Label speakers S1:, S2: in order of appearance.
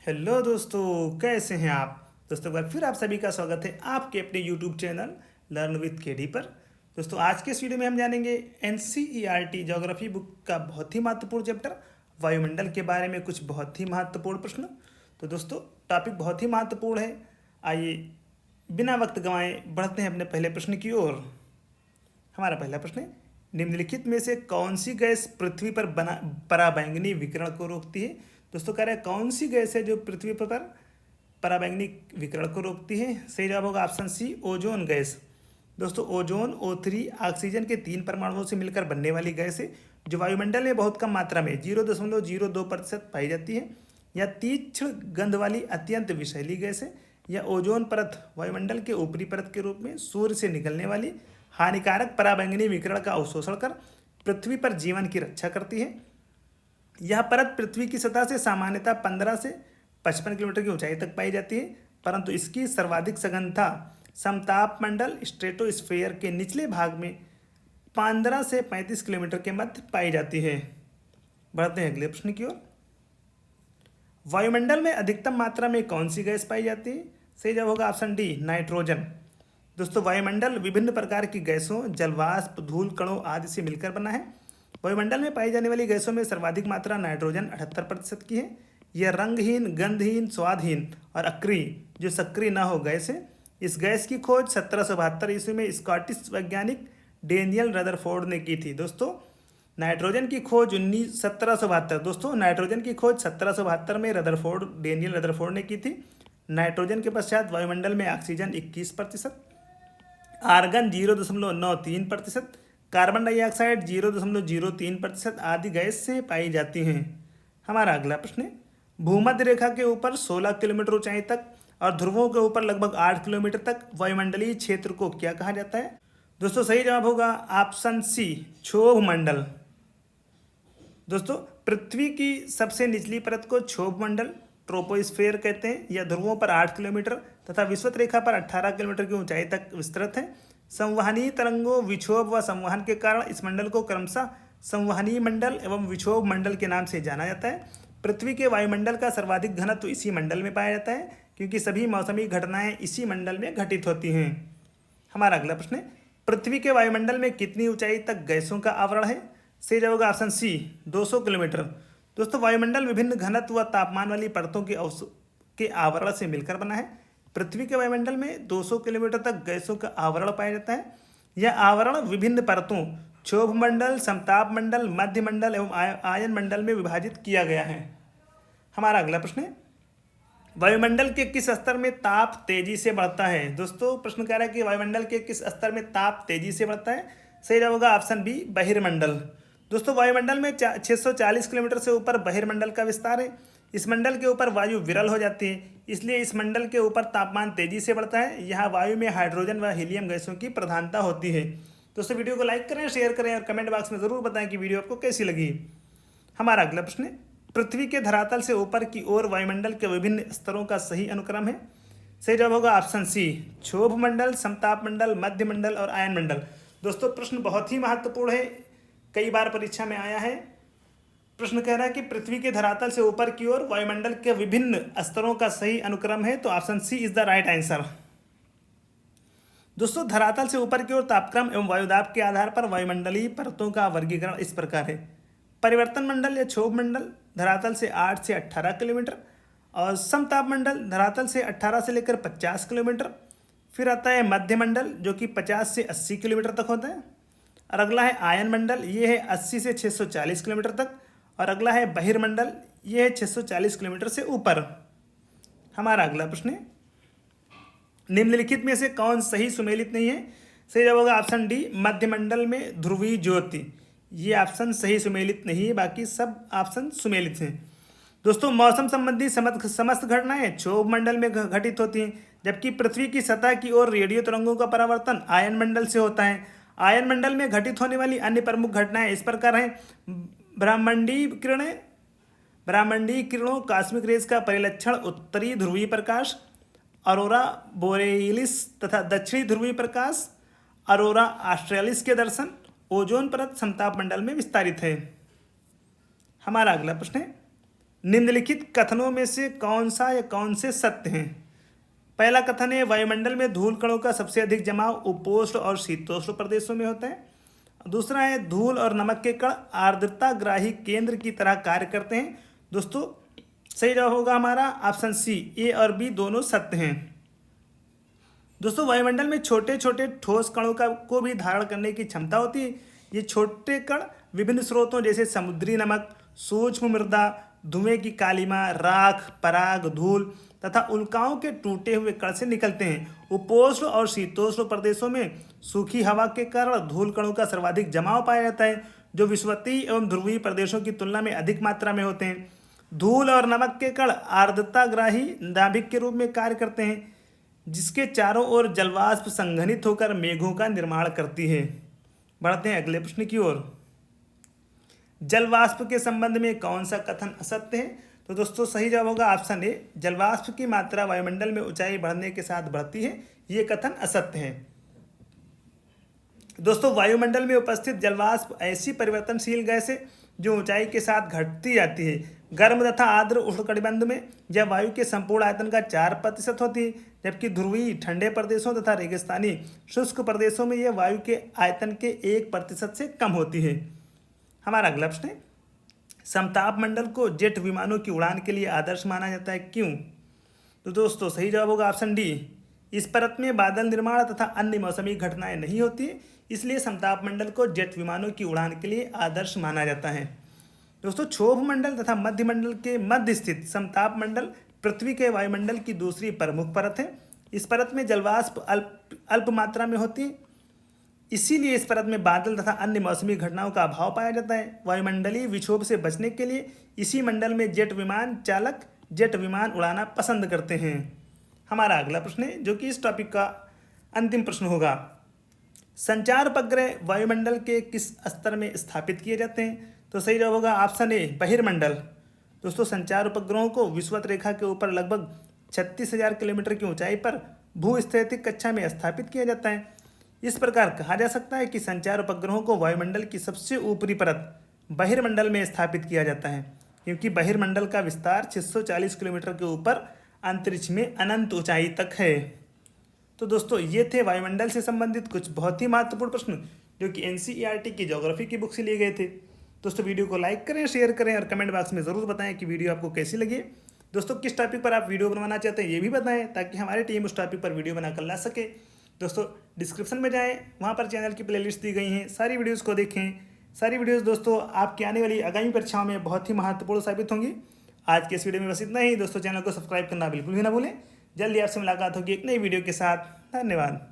S1: Hello दोस्तों, कैसे हैं आप। दोस्तों, एक बार फिर आप सभी का स्वागत है आपके अपने YouTube channel learn with KD पर। दोस्तों, आज के इस वीडियो में हम जानेंगे एनसीईआरटी ज्योग्राफी बुक का बहुत ही महत्वपूर्ण चैप्टर वायुमंडल के बारे में कुछ बहुत ही महत्वपूर्ण प्रश्न। तो दोस्तों, टॉपिक बहुत ही महत्वपूर्ण है। आइए बिना वक्त गंवाए बढ़ते हैं अपने पहले प्रश्न की ओर। हमारा पहला प्रश्न है, निम्नलिखित में से कौन सी गैस पृथ्वी पर बना पराबैंगनी विकिरण को रोकती है। दोस्तों, कह रहे हैं कौन सी गैस है जो पृथ्वी पर पराबैंगनी विकिरण को रोकती है। सही जवाब होगा ऑप्शन सी, ओजोन गैस। दोस्तों, ओजोन O3 ऑक्सीजन के 3 परमाणुओं से मिलकर बनने वाली गैस है जो वायुमंडल में बहुत कम मात्रा में 0.02% पाई जाती है। यह तीक्ष्ण गंध वाली अत्यंत विषैली गैस है। यह ओजोन परत वायुमंडल के ऊपरी परत के रूप में सूर्य से निकलने वाली हानिकारक पराबैंगनी विकिरण का अवशोषण कर पृथ्वी पर जीवन की रक्षा करती है। यह परत पृथ्वी की सतह से सामान्यतः 15 से 55 किलोमीटर की ऊंचाई तक पाई जाती है, परंतु इसकी सर्वाधिक सघनता समताप मंडल स्ट्रेटोस्फेयर के निचले भाग में 15 से 35 किलोमीटर के मध्य पाई जाती है। बढ़ते हैं अगले प्रश्न की ओर। वायुमंडल में अधिकतम मात्रा में कौन सी गैस पाई जाती है। सही जवाब होगा ऑप्शन डी, नाइट्रोजन। दोस्तों, वायुमंडल विभिन्न प्रकार की गैसों, जलवाष्प, धूल कणों आदि से मिलकर बना है। वायुमंडल में पाई जाने वाली गैसों में सर्वाधिक मात्रा नाइट्रोजन 78% की है। यह रंगहीन, गंधहीन, स्वादहीन और अक्रिय जो सक्रिय न हो गैस है। इस गैस की खोज 1772 ईस्वी में स्कॉटिश वैज्ञानिक डेनियल रदरफोर्ड ने की थी। दोस्तों, नाइट्रोजन की खोज 1772 दोस्तों नाइट्रोजन की खोज 1772 में डेनियल रदरफोर्ड ने की थी। नाइट्रोजन के पश्चात वायुमंडल में ऑक्सीजन 21%, आर्गन 0.93%, कार्बन डाइऑक्साइड 0.03% आदि गैस से पाई जाती हैं। हमारा अगला प्रश्न है, भूमध्य रेखा के ऊपर 16 किलोमीटर ऊंचाई तक और ध्रुवों के ऊपर लगभग 8 किलोमीटर तक वायुमंडलीय क्षेत्र को क्या कहा जाता है। दोस्तों, सही जवाब होगा ऑप्शन सी, क्षोभ मंडल। दोस्तों, पृथ्वी की सबसे निचली परत को क्षोभ मंडल ट्रोपोस्फेयर कहते हैं। यह ध्रुवों पर 8 किलोमीटर तथा विषुवत रेखा पर 18 किलोमीटर की ऊंचाई तक विस्तृत है। संवहनीय तरंगों, विक्षोभ व संवहन के कारण इस मंडल को क्रमशः संवहनीय मंडल एवं विक्षोभ मंडल के नाम से जाना जाता है। पृथ्वी के वायुमंडल का सर्वाधिक घनत्व इसी मंडल में पाया जाता है, क्योंकि सभी मौसमी घटनाएं इसी मंडल में घटित होती हैं। हमारा अगला प्रश्न है, पृथ्वी के वायुमंडल में कितनी ऊंचाई तक गैसों का आवरण है। सही जवाब होगा ऑप्शन सी, 200 किलोमीटर। दोस्तों, वायुमंडल विभिन्न घनत्व व तापमान वाली परतों के आवरण से मिलकर बना है। पृथ्वी के वायुमंडल में 200 किलोमीटर तक गैसों का आवरण पाया जाता है। यह आवरण विभिन्न परतों क्षोभ मंडल, समताप मंडल, मध्य मंडल एवं आयन मंडल में विभाजित किया गया है। हमारा अगला प्रश्न है, वायुमंडल के किस स्तर में ताप तेजी से बढ़ता है। दोस्तों, प्रश्न कह रहा है कि वायुमंडल के किस स्तर में ताप तेजी से बढ़ता है। सही जवाब होगा ऑप्शन बी, बहिर्मंडल। दोस्तों, वायुमंडल में 640 किलोमीटर से ऊपर बहिर्मंडल का विस्तार है। इस मंडल के ऊपर वायु विरल हो जाती है, इसलिए इस मंडल के ऊपर तापमान तेजी से बढ़ता है। यहाँ वायु में हाइड्रोजन व हीलियम गैसों की प्रधानता होती है। दोस्तों, वीडियो को लाइक करें, शेयर करें और कमेंट बॉक्स में ज़रूर बताएं कि वीडियो आपको कैसी लगी। हमारा अगला प्रश्न है, पृथ्वी के धरातल से ऊपर की ओर वायुमंडल के विभिन्न स्तरों का सही अनुक्रम है। सही जवाब होगा ऑप्शन सी, क्षोभ मंडल, समताप मंडल, मध्य मंडल और आयन मंडल। दोस्तों, प्रश्न बहुत ही महत्वपूर्ण है, कई बार परीक्षा में आया है। प्रश्न कह रहा है कि पृथ्वी के धरातल से ऊपर की ओर वायुमंडल के विभिन्न स्तरों का सही अनुक्रम है, तो option C is the right answer. दोस्तों, धरातल से ऊपर की ओर तापक्रम एवं वायुदाब के आधार पर वायुमंडलीय परतों का वर्गीकरण इस प्रकार है। परिवर्तन मंडल या क्षोभ मंडल धरातल से 8 से 18 किलोमीटर, और समताप मंडल धरातल से 18 से लेकर 50 किलोमीटर। फिर आता है मध्य मंडल जो कि 50 से 80 किलोमीटर तक होता है। और अगला है आयन मंडल, ये है 80 से 640 किलोमीटर तक। और अगला है बहिर्मंडल, ये है 640 किलोमीटर से ऊपर। हमारा अगला प्रश्न है, निम्नलिखित में से कौन सही सुमेलित नहीं है। सही जवाब होगा ऑप्शन डी, मध्य मंडल में ध्रुवीय ज्योति। ये ऑप्शन सही सुमेलित नहीं है, बाकी सब ऑप्शन सुमेलित हैं। दोस्तों, मौसम संबंधी समस्त घटनाएं क्षोभ मंडल में घटित होती हैं, जबकि पृथ्वी की सतह की ओर रेडियो तरंगों का परावर्तन आयन मंडल से होता है। आयन मंडल में घटित होने वाली अन्य प्रमुख घटनाएं इस प्रकार हैं, ब्रह्मांडीय किरणों, कॉस्मिक रेज का परिलक्षण, उत्तरी ध्रुवीय प्रकाश, अरोरा बोरेलिस तथा दक्षिणी ध्रुवीय प्रकाश, अरोरा ऑस्ट्रेलिस के दर्शन, ओजोन परत समताप मंडल में विस्तारित है। हमारा अगला प्रश्न है, निम्नलिखित कथनों में से कौन सा या कौन से सत्य हैं? पहला कथन है वायुमंडल में धूल कणों का सबसे अधिक जमाव उपोष्ण और शीतोष्ण प्रदेशों में होता है। दूसरा है धूल और नमक के कण आर्द्रताग्राही केंद्र की तरह कार्य करते हैं। दोस्तों सही जवाब होगा हमारा ऑप्शन सी, ए और बी दोनों सत्य हैं। दोस्तों वायुमंडल में छोटे छोटे ठोस कणों को भी धारण करने की क्षमता होती है। ये छोटे कण विभिन्न स्रोतों जैसे समुद्री नमक, सूक्ष्म मृदा, धुएं की कालिमा, राख, पराग, धूल तथा उल्काओं के टूटे हुए कण से निकलते हैं। उपोष्ण और शीतोष्ण प्रदेशों में सूखी हवा के कारण धूल कणों का सर्वाधिक जमाव पाया जाता है, जो विषुवतीय एवं ध्रुवीय प्रदेशों की तुलना में अधिक मात्रा में होते हैं। धूल और नमक के कण आर्द्रताग्राही नाभिक के रूप में कार्य करते हैं, जिसके चारों ओर जलवाष्प संघनित होकर मेघों का निर्माण करती है। बढ़ते हैं अगले प्रश्न की ओर। जलवाष्प के संबंध में कौन सा कथन असत्य है? तो दोस्तों सही जवाब होगा ऑप्शन ए, जलवाष्प की मात्रा वायुमंडल में ऊंचाई बढ़ने के साथ बढ़ती है। ये कथन असत्य है। दोस्तों वायुमंडल में उपस्थित जलवाष्प ऐसी परिवर्तनशील गैस है जो ऊंचाई के साथ घटती जाती है। गर्म तथा आर्द्र उष्णकटिबंध में यह वायु के संपूर्ण आयतन का 4% होती है, जबकि ध्रुवीय ठंडे प्रदेशों तथा रेगिस्तानी शुष्क प्रदेशों में यह वायु के आयतन के 1% से कम होती है। हमारा अगला प्रश्न है, समताप मंडल को जेट विमानों की उड़ान के लिए आदर्श माना जाता है, क्यों? तो दोस्तों सही जवाब होगा ऑप्शन डी, इस परत में बादल निर्माण तथा अन्य मौसमी घटनाएं नहीं होती, इसलिए समताप मंडल को जेट विमानों की उड़ान के लिए आदर्श माना जाता है। दोस्तों क्षोभ मंडल तथा मध्य मंडल के मध्य स्थित समताप मंडल पृथ्वी के वायुमंडल की दूसरी प्रमुख परत है। इस परत में जलवाष्प अल्प मात्रा में होती है, इसीलिए इस परत में बादल तथा अन्य मौसमी घटनाओं का अभाव पाया जाता है। वायुमंडलीय विक्षोभ से बचने के लिए इसी मंडल में जेट विमान चालक जेट विमान उड़ाना पसंद करते हैं। हमारा अगला प्रश्न है, जो कि इस टॉपिक का अंतिम प्रश्न होगा। संचार उपग्रह वायुमंडल के किस स्तर में स्थापित किए जाते हैं? तो सही जवाब होगा ऑप्शन ए, बहिर्मंडल। दोस्तों संचार उपग्रहों को विषुवत रेखा के ऊपर लगभग 36,000 किलोमीटर की ऊंचाई पर भूस्थैतिक कक्षा में स्थापित किया जाता है। इस प्रकार कहा जा सकता है कि संचार उपग्रहों को वायुमंडल की सबसे ऊपरी परत बहिर्मंडल में स्थापित किया जाता है, क्योंकि बहिर्मंडल का विस्तार 640 किलोमीटर के ऊपर अंतरिक्ष में अनंत ऊंचाई तक है। तो दोस्तों ये थे वायुमंडल से संबंधित कुछ बहुत ही महत्वपूर्ण प्रश्न, जो कि NCERT की ज्योग्राफी की बुक से लिए गए थे। दोस्तों वीडियो को लाइक करें, शेयर करें और कमेंट बॉक्स में ज़रूर बताएं कि वीडियो आपको कैसी लगी। दोस्तों किस टॉपिक पर आप वीडियो बनवाना चाहते हैं ये भी बताएं, ताकि हमारी टीम उस टॉपिक पर वीडियो बनाकर ला सके। दोस्तों डिस्क्रिप्शन में जाएं, वहाँ पर चैनल की प्लेलिस्ट दी गई हैं, सारी वीडियोज़ को देखें। सारी वीडियोज़ दोस्तों आपकी आने वाली आगामी परीक्षाओं में बहुत ही महत्वपूर्ण साबित होंगी। आज के इस वीडियो में बस इतना ही। दोस्तों चैनल को सब्सक्राइब करना बिल्कुल भी ना भूलें। जल्दी आपसे मुलाकात होगी एक नई वीडियो के साथ। धन्यवाद।